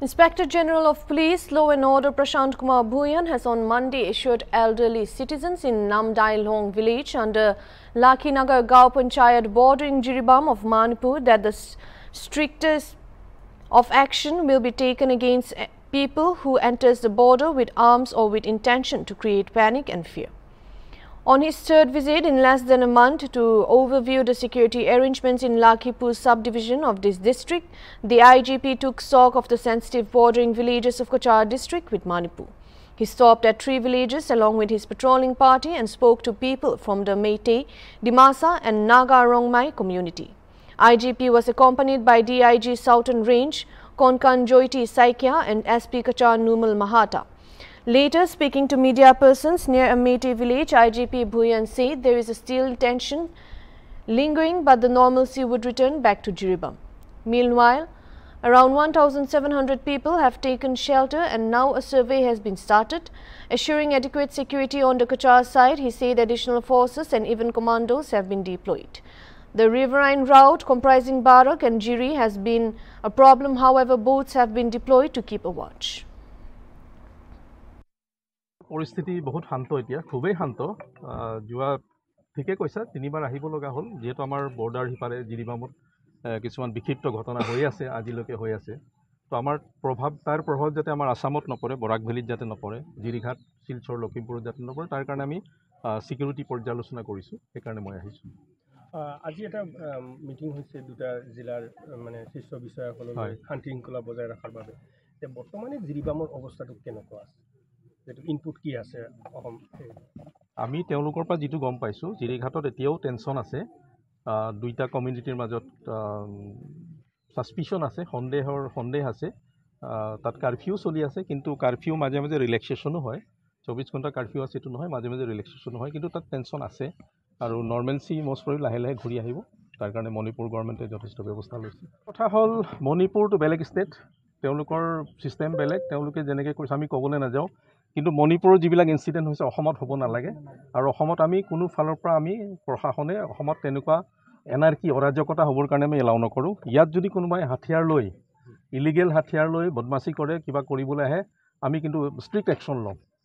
Inspector General of Police, Law and Order Prashant Kumar Bhuyan has on Monday assured elderly citizens in Namdai Long village under Lakinagar Gao Panchayat bordering Jiribam of Manipur that the strictest of action will be taken against people who enters the border with arms or with intention to create panic and fear. On his third visit in less than a month to overview the security arrangements in Lakhipur subdivision of this district, the IGP took stock of the sensitive bordering villages of Cachar district with Manipur. He stopped at 3 villages along with his patrolling party and spoke to people from the Meitei, Dimasa and Naga Rongmai community. IGP was accompanied by DIG Southern Range, Konkan Joyti Saikia and SP Cachar Numal Mahata. Later, speaking to media persons near a Meitei village, IGP Bhuyan said there is still tension lingering but the normalcy would return back to Jiribam. Meanwhile, around 1,700 people have taken shelter and now a survey has been started. Assuring adequate security on the Cachar side, he said additional forces and even commandos have been deployed. The riverine route comprising Barak and Jiri has been a problem, however, boats have been deployed to keep a watch. পৰিস্থিতি বহুত শান্ত এতিয়া খুবেই শান্ত জুৱা ঠিকে কৈছা তিনিবাৰ আহিব লগা হ'ল যেহেতু আমাৰ বৰ্ডাৰ হিপাৰে জিৰিবামত কিছুমান বিক্ষিপ্ত ঘটনা হৈ আছে আজিলৈকে হৈ আছে তো আমাৰ তাৰ প্ৰভাৱ যাতে আমাৰ আসামত নপৰে বৰাক ভেলীত যাতে নপৰে জিৰিঘাট শিলচৰ লখিমপুৰত যাতে নপৰে তাৰ কাৰণে আমি সিকিউৰিটি পৰ্যালোচনা কৰিছো সেই কাৰণে মই আহিছো আজি এটা মিটিং হৈছে দুটা জিলাৰ মানে শীৰ্ষ বিষয়াসকলৰ শান্তি শৃংখলা বজাই ৰখাৰ বাবে বৰ্তমানে জিৰিবামৰ অৱস্থাটো কেনেকুৱা আছে ইনপুট কি আছে আমি তেওঁলোকৰ পৰা যেটো গম পাইছো জিৰিঘাটত এতিয়াও টেনচন আছে দুইটা কমিউনিটিৰ মাজত সাসপিশন আছে সন্দেহ আছে তাত কারফিউ চলি আছে কিন্তু কারফিউ মাজে মাজে রিল্যাক্সেশনও হয় 24 ঘণ্টা কারফিউ আছে এটো নহয় মাজে মাজে রিল্যাক্সেশন হয় কিন্তু তাত টেনচন আছে আৰু নৰমালসি মোস্ট প্ৰবলি লাহে লাহে ঘূৰি আহিব তাৰ কাৰণে মণিপুৰ গভৰ্ণমেণ্টে যথেষ্ট ব্যৱস্থা লৈছে কথা হ'ল মণিপুৰ টু বেলেগ ষ্টেট তেওঁলোকৰ সিস্টেম বেলেগ তেওঁলোকে যেনেকৈ কৰিছে আমি ক'বলৈ নাযাওঁ কিন্তু মণিপুৰৰ যিবিলাক ইনসিডেন্ট হৈছে অসমত হ'ব নালাগে আৰু অসমত আমি কোনো ফালৰ পৰা আমি প্ৰশাসনে অসমত তেনেকুৱা এনাৰ্কি অৰাজকতা হ'বৰ কাৰণে আমি এলাউ নকৰোঁ ইয়াত যদি কোনোবাই হাতিয়াৰ লৈ ইলিগেল হাতিয়াৰ লৈ বদমাছি কৰে কিবা কৰিবলৈ আহে আমি কিন্তু ষ্ট্ৰিক্ট একশ্যন লওঁ